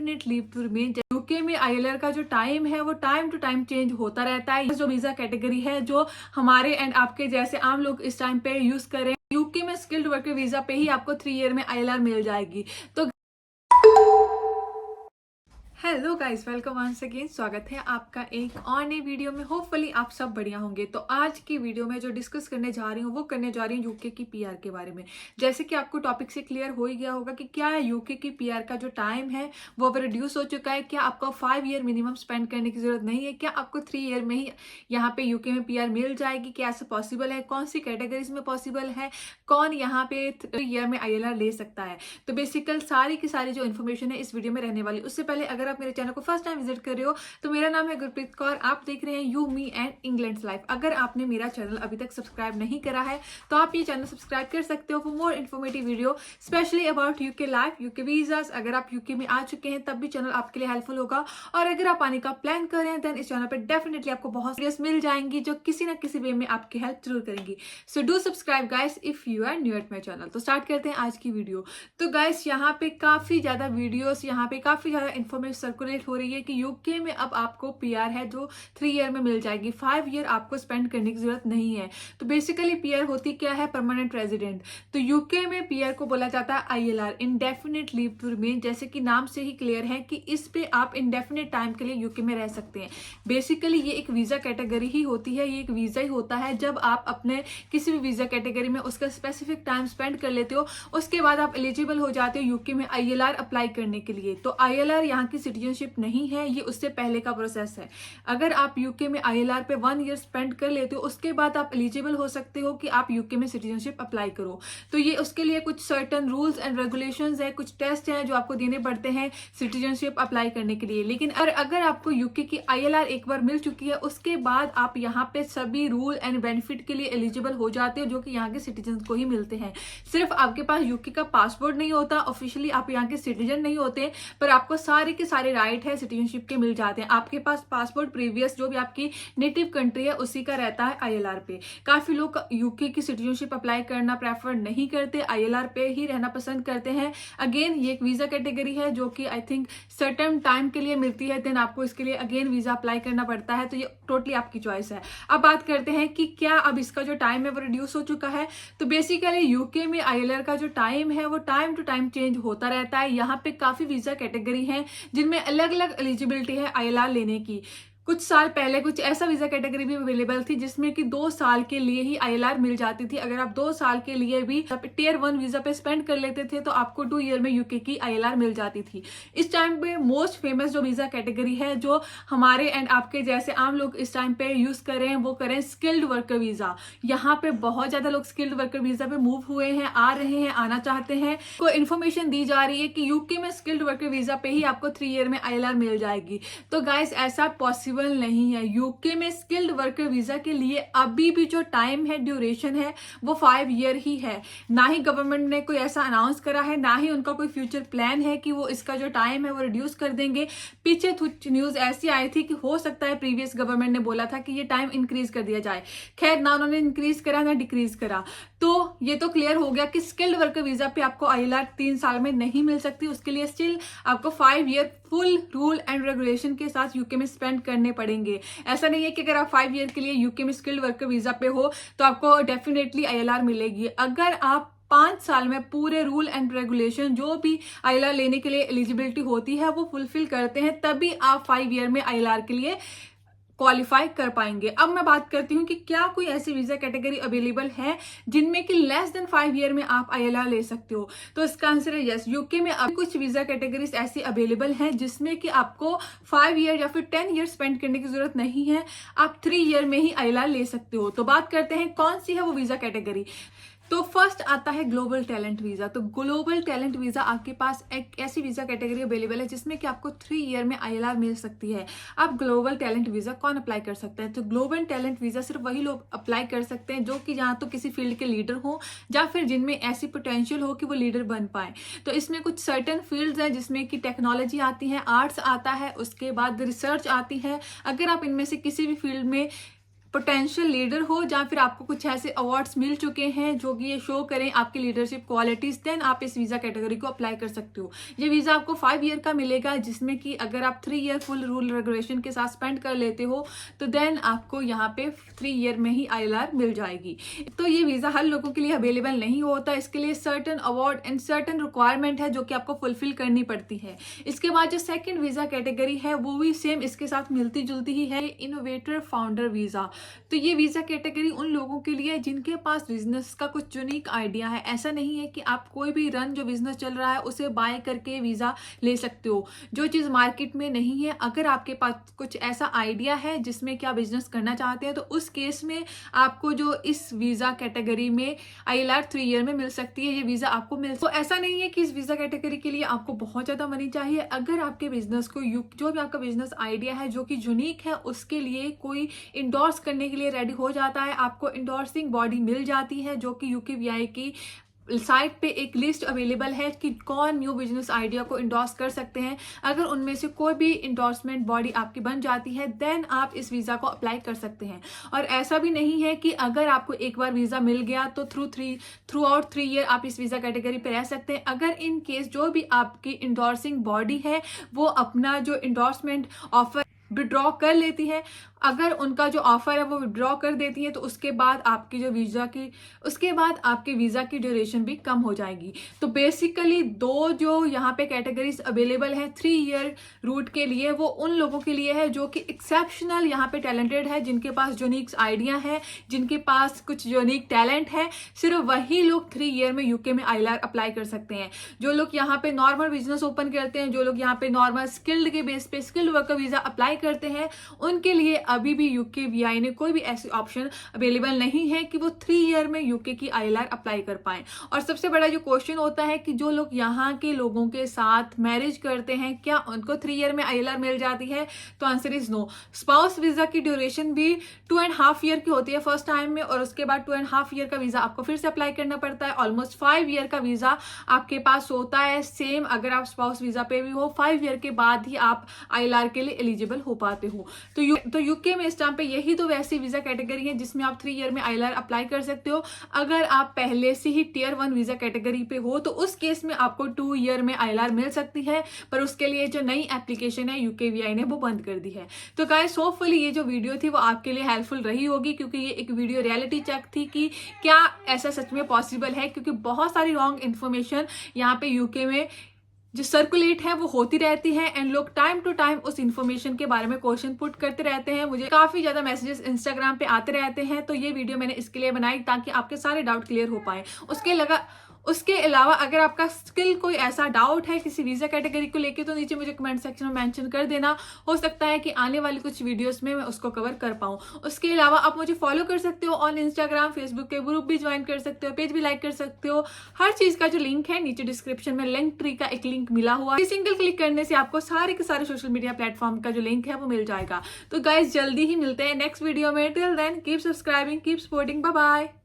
Indefinite leave to remain. UK में ILR का जो टाइम है वो टाइम टू टाइम चेंज होता रहता है। जो वीजा कैटेगरी है जो हमारे एंड आपके जैसे आम लोग इस टाइम पे यूज करें, यूके में स्किल्ड वर्कर वीजा पे ही आपको 3 ईयर में आईएलआर मिल जाएगी। तो hello guys, welcome once again. स्वागत है आपका एक और नई वीडियो में। होपफुली आप सब बढ़िया होंगे। तो आज की वीडियो में जो डिस्कस करने जा रही हूँ वो करने जा रही हूँ यूके की पीआर के बारे में। जैसे कि आपको टॉपिक से क्लियर हो ही गया होगा कि क्या यूके की पीआर का जो टाइम है वो अब रिड्यूस हो चुका है। क्या आपको 5 ईयर मिनिमम स्पेंड करने की जरूरत नहीं है? क्या आपको 3 ईयर में ही यहाँ पे यूके में पीआर मिल जाएगी? क्या ऐसा पॉसिबल है? कौन सी कैटेगरीज में पॉसिबल है? कौन यहाँ पे 3 ईयर में आईएलआर ले सकता है? तो बेसिकल सारी की सारी जो इन्फॉर्मेशन है इस वीडियो में रहने वाली। उससे पहले अगर आप मेरे चैनल को फर्स्ट टाइम विजिट कर रहे हो तो मेरा नाम है गुरप्रीत कौर, आप देख रहे हैं you me and England's life. अगर आपने मेरा चैनल अभी तक सब्सक्राइब नहीं करा है तो आप ये चैनल सब्सक्राइब कर सकते हो for more informative video specially about UK life, UK visas. अगर आप यूके में आ चुके हैं तब भी चैनल आपके लिए हेल्पफुल होगा, और अगर आप आने का प्लान कर रहे हैं देन इस चैनल पर डेफिनेटली आपको बहुत वीडियोस मिल जाएंगी जो किसी ना किसी वे में आपकी हेल्प जरूर करेंगी। So do subscribe guys if you are new at my channel. तो स्टार्ट करते हैं आज की वीडियो। तो गाइस यहाँ पे काफी ज्यादा वीडियोस, यहाँ पे काफी ज्यादा इन्फॉर्मेशन सर्कुलेट हो रही है कि यूके में अब आपको पीआर है जो 3 ईयर में मिल जाएगी। 5 ईयर आपको स्पेंड करने की जरूरत नहीं है। तो बेसिकली पीआर होती क्या है? Permanent resident. तो यूके में पीआर को बोला जाता है ILR, indefinite leave to remain. जैसे कि नाम से ही क्लियर है कि इस पे आप इंडेफिनिट टाइम के लिए यूके में रह सकते हैं। बेसिकली ये एक वीजा कैटेगरी ही होती है, ये एक वीजा ही होता है। जब आप अपने किसी भी वीजा कैटेगरी में उसका स्पेसिफिक टाइम स्पेंड कर लेते हो उसके बाद आप एलिजिबल हो जाते हो यूके में आईएलआर अप्लाई करने के लिए। तो आईएलआर यहाँ की सिटीजनशिप नहीं है, ये उससे पहले का प्रोसेस है। अगर आप यूके में आईएलआर पे 1 ईयर स्पेंड कर लेते हो उसके बाद आप एलिजिबल हो सकते हो कि आप यूके में सिटीजनशिप अप्लाई करो। तो ये उसके लिए कुछ सर्टेन रूल्स एंड रेगुलेशंस है, कुछ टेस्ट हैं जो आपको देने पड़ते हैं सिटीजनशिप अप्लाई करने के लिए। लेकिन अगर आपको यूके की आईएलआर एक बार मिल चुकी है उसके बाद आप यहाँ पे सभी रूल एंड बेनिफिट के लिए एलिजिबल हो जाते हो जो कि यहाँ के सिटीजन को ही मिलते हैं। सिर्फ आपके पास यूके का पासपोर्ट नहीं होता, ऑफिशियली आप यहाँ के सिटीजन नहीं होते, पर आपको सारे के सारे राइट है सिटीजनशिप के मिल जाते हैं। आपके पास पासपोर्ट प्रीवियस जो भी आपकी नेटिव कंट्री है उसी का रहता है आईएलआर पे। काफी लोग यूके की सिटीजनशिप अप्लाई करना प्रेफर नहीं करते, आईएलआर पे ही रहना पसंद करते हैं। अगेन ये एक वीजा कैटेगरी है जो कि आई थिंक सर्टेन टाइम के लिए मिलती है, देन आपको इसके लिए अगेन वीजा अप्लाई करना पड़ता है। तो ये टोटली आपकी चॉइस है। अब बात करते हैं कि क्या अब इसका जो टाइम है वो रिड्यूस हो चुका है। तो बेसिकली यूके में आईएलआर का जो टाइम है वो टाइम टू टाइम चेंज होता रहता है। यहाँ पे काफी वीजा कैटेगरी है जिनमें अलग अलग एलिजिबिलिटी है आईएलआर लेने की। कुछ साल पहले कुछ ऐसा वीजा कैटेगरी भी अवेलेबल थी जिसमें कि 2 साल के लिए ही आईएलआर मिल जाती थी। अगर आप 2 साल के लिए भी टियर 1 वीजा पे स्पेंड कर लेते थे तो आपको 2 ईयर में यूके की आईएलआर मिल जाती थी। इस टाइम पे मोस्ट फेमस जो वीजा कैटेगरी है जो हमारे एंड आपके जैसे आम लोग इस टाइम पे यूज कर रहे हैं वो करें स्किल्ड वर्कर वीजा। यहाँ पे बहुत ज्यादा लोग स्किल्ड वर्कर वीजा पे मूव हुए हैं, आ रहे हैं, आना चाहते हैं। को इन्फॉर्मेशन दी जा रही है कि यूके में स्किल्ड वर्कर वीजा पे ही आपको 3 ईयर में आईएलआर मिल जाएगी। तो गाइस ऐसा पॉसिबल नहीं है। यूके में स्किल्ड वर्कर वीजा के लिए अभी भी जो टाइम है, ड्यूरेशन है वो 5 ईयर ही है। ना ही गवर्नमेंट ने कोई ऐसा अनाउंस करा है, ना ही उनका कोई फ्यूचर प्लान है कि वो इसका जो टाइम है वो रिड्यूस कर देंगे। पीछे कुछ न्यूज ऐसी आई थी कि हो सकता है प्रीवियस गवर्नमेंट ने बोला था कि ये टाइम इंक्रीज कर दिया जाए। खैर ना उन्होंने इंक्रीज करा ना डिक्रीज करा। तो ये तो क्लियर हो गया कि स्किल्ड वर्कर वीजा पे आपको आईएलआर 3 साल में नहीं मिल सकती। उसके लिए स्टिल आपको 5 year full rule and regulation के साथ यूके में स्पेंड करने पड़ेंगे। ऐसा नहीं है कि अगर आप 5 ईयर के लिए यूके में स्किल्ड वर्कर वीजा पे हो तो आपको डेफिनेटली आईएलआर मिलेगी। अगर आप 5 साल में पूरे रूल एंड रेगुलेशन जो भी आईएलआर लेने के लिए एलिजिबिलिटी होती है वो फुलफिल करते हैं तभी आप 5 ईयर में आईएलआर के लिए क्वालिफाई कर पाएंगे। अब मैं बात करती हूँ कि क्या कोई ऐसी वीजा कैटेगरी अवेलेबल है जिनमें कि लेस देन 5 ईयर में आप आईएलआर ले सकते हो। तो इसका आंसर है यस। यूके में अब कुछ वीजा कैटेगरीज ऐसी अवेलेबल हैं जिसमें कि आपको 5 ईयर या फिर 10 ईयर स्पेंड करने की जरूरत नहीं है, आप 3 ईयर में ही आईएलआर ले सकते हो। तो बात करते हैं कौन सी है वो वीजा कैटेगरी। तो फर्स्ट आता है ग्लोबल टैलेंट वीजा। तो ग्लोबल टैलेंट वीजा आपके पास एक ऐसी वीजा कैटेगरी अवेलेबल है जिसमें कि आपको 3 ईयर में आईएलआर मिल सकती है। अब ग्लोबल टैलेंट वीजा कौन अप्लाई कर सकता है? तो ग्लोबल टैलेंट वीजा सिर्फ वही लोग अप्लाई कर सकते हैं जो कि जहाँ तो किसी फील्ड के लीडर हो या फिर जिनमें ऐसी पोटेंशियल हो कि वो लीडर बन पाए। तो इसमें कुछ सर्टेन फील्ड्स हैं जिसमें कि टेक्नोलॉजी आती है, आर्ट्स आता है, उसके बाद रिसर्च आती है। अगर आप इनमें से किसी भी फील्ड में पोटेंशियल लीडर हो, या फिर आपको कुछ ऐसे अवार्ड्स मिल चुके हैं जो कि ये शो करें आपकी लीडरशिप क्वालिटीज, देन आप इस वीज़ा कैटेगरी को अप्लाई कर सकते हो। ये वीज़ा आपको 5 ईयर का मिलेगा, जिसमें कि अगर आप 3 ईयर फुल रूल रेगुलेशन के साथ स्पेंड कर लेते हो तो देन आपको यहाँ पे 3 ईयर में ही ILR मिल जाएगी। तो ये वीज़ा हर लोगों के लिए अवेलेबल नहीं होता, इसके लिए certain award and certain requirement है जो कि आपको फुलफिल करनी पड़ती है। इसके बाद जो सेकंड वीज़ा कैटेगरी है वो भी सेम इसके साथ मिलती जुलती ही है, इनोवेटर फाउंडर वीज़ा। तो ये वीज़ा कैटेगरी उन लोगों के लिए जिनके पास बिजनेस का कुछ यूनिक आइडिया है। ऐसा नहीं है कि आप कोई भी जो बिजनेस चल रहा है उसे बाय करके वीज़ा ले सकते हो, जो चीज़ मार्केट में नहीं है। अगर आपके पास कुछ ऐसा आइडिया है जिसमें क्या बिजनेस करना चाहते हैं तो उस केस में आपको जो इस वीज़ा कैटेगरी में ILR 3 ईयर में मिल सकती है, ये वीज़ा आपको मिल। तो ऐसा नहीं है कि इस वीज़ा कैटेगरी के लिए आपको बहुत ज़्यादा मनी चाहिए। अगर आपके बिजनेस को जो भी आपका बिजनेस आइडिया है जो कि यूनिक है उसके लिए कोई इंडोर्स करने के लिए रेडी हो जाता है, आपको इंडोर्सिंग बॉडी मिल जाती है, जो कि UKVI की साइट पे एक लिस्ट अवेलेबल है कि कौन न्यू बिजनेस आइडिया को इंडोर्स कर सकते हैं। अगर उनमें से कोई भी इंडोर्समेंट बॉडी आपकी बन जाती है देन आप इस वीज़ा को अप्लाई कर सकते हैं। और ऐसा भी नहीं है कि अगर आपको एक बार वीज़ा मिल गया तो थ्रू आउट 3 ईयर आप इस वीज़ा कैटेगरी पे रह सकते हैं। अगर इन केस जो भी आपकी इंडोर्सिंग बॉडी है वो अपना जो इंडोर्समेंट ऑफर विड्रॉ कर लेती है, अगर उनका जो ऑफर है वो विड्रॉ कर देती है तो उसके बाद आपकी जो आपके वीज़ा की ड्यूरेशन भी कम हो जाएगी। तो बेसिकली दो जो यहाँ पे कैटेगरीज अवेलेबल हैं 3 ईयर रूट के लिए, वो उन लोगों के लिए है जो कि एक्सेप्शनल यहाँ पे टैलेंटेड है, जिनके पास यूनिक आइडिया है, जिनके पास कुछ यूनिक टैलेंट है। सिर्फ वही लोग 3 ईयर में UK में ILR अप्लाई कर सकते हैं। जो लोग यहाँ पे नॉर्मल बिजनेस ओपन करते हैं, जो लोग यहाँ पे नॉर्मल स्किल्ड के बेस पे स्किल्ड वर्कर वीज़ा अप्लाई करते हैं, उनके लिए अभी भी UKVI ने कोई भी ऐसी ऑप्शन अवेलेबल नहीं है कि वो 3 ईयर में UK की ILR अप्लाई कर पाए। और सबसे बड़ा जो क्वेश्चन होता है कि जो लोग यहाँ के लोगों के साथ मैरिज करते हैं क्या उनको 3 ईयर में ILR मिल जाती है? तो answer is no. Spouse visa की ड्यूरेशन भी 2.5 ईयर की होती है फर्स्ट टाइम में, और उसके बाद 2.5 ईयर का वीजा आपको फिर से अप्लाई करना पड़ता है। ऑलमोस्ट 5 ईयर का वीजा आपके पास होता है। सेम अगर आप स्पाउस वीजा पे भी हो 5 ईयर के बाद ही आप ILR के लिए एलिजिबल हो पाते हो। तो UK में इस टाइम पे यही तो वैसी वीजा कैटेगरी है जिसमें आप 3 ईयर में ILR अप्लाई कर सकते हो। अगर आप पहले से ही Tier 1 वीजा कैटेगरी पे हो तो उस केस में आपको 2 ईयर में ILR मिल सकती है, पर उसके लिए जो नई एप्लीकेशन है UKVI ने वो बंद कर दी है। तो गाइस होपफुली ये जो वीडियो थी वो आपके लिए हेल्पफुल रही होगी, क्योंकि ये एक वीडियो रियलिटी चेक थी कि क्या ऐसा सच में पॉसिबल है, क्योंकि बहुत सारी रॉन्ग इन्फॉर्मेशन यहाँ पे UK में जो सर्कुलेट है वो होती रहती है एंड लोग टाइम टू टाइम उस इन्फॉर्मेशन के बारे में क्वेश्चन पुट करते रहते हैं। मुझे काफी ज्यादा मैसेजेस इंस्टाग्राम पे आते रहते हैं, तो ये वीडियो मैंने इसके लिए बनाई ताकि आपके सारे डाउट क्लियर हो पाए। उसके अलावा अगर आपका स्किल कोई ऐसा डाउट है किसी वीजा कैटेगरी को लेके तो नीचे मुझे कमेंट सेक्शन में मेंशन कर देना। हो सकता है कि आने वाली कुछ वीडियोस में मैं उसको कवर कर पाऊँ। उसके अलावा आप मुझे फॉलो कर सकते हो ऑन इंस्टाग्राम, फेसबुक के ग्रुप भी ज्वाइन कर सकते हो, पेज भी लाइक कर सकते हो। हर चीज का जो लिंक है नीचे डिस्क्रिप्शन में लिंक ट्री का एक लिंक मिला हुआ है। सिंगल क्लिक करने से आपको सारे के सारे सोशल मीडिया प्लेटफॉर्म का जो लिंक है वो मिल जाएगा। तो गाइस जल्दी ही मिलते हैं नेक्स्ट वीडियो में। Till then keep subscribing, keep supporting, bye bye.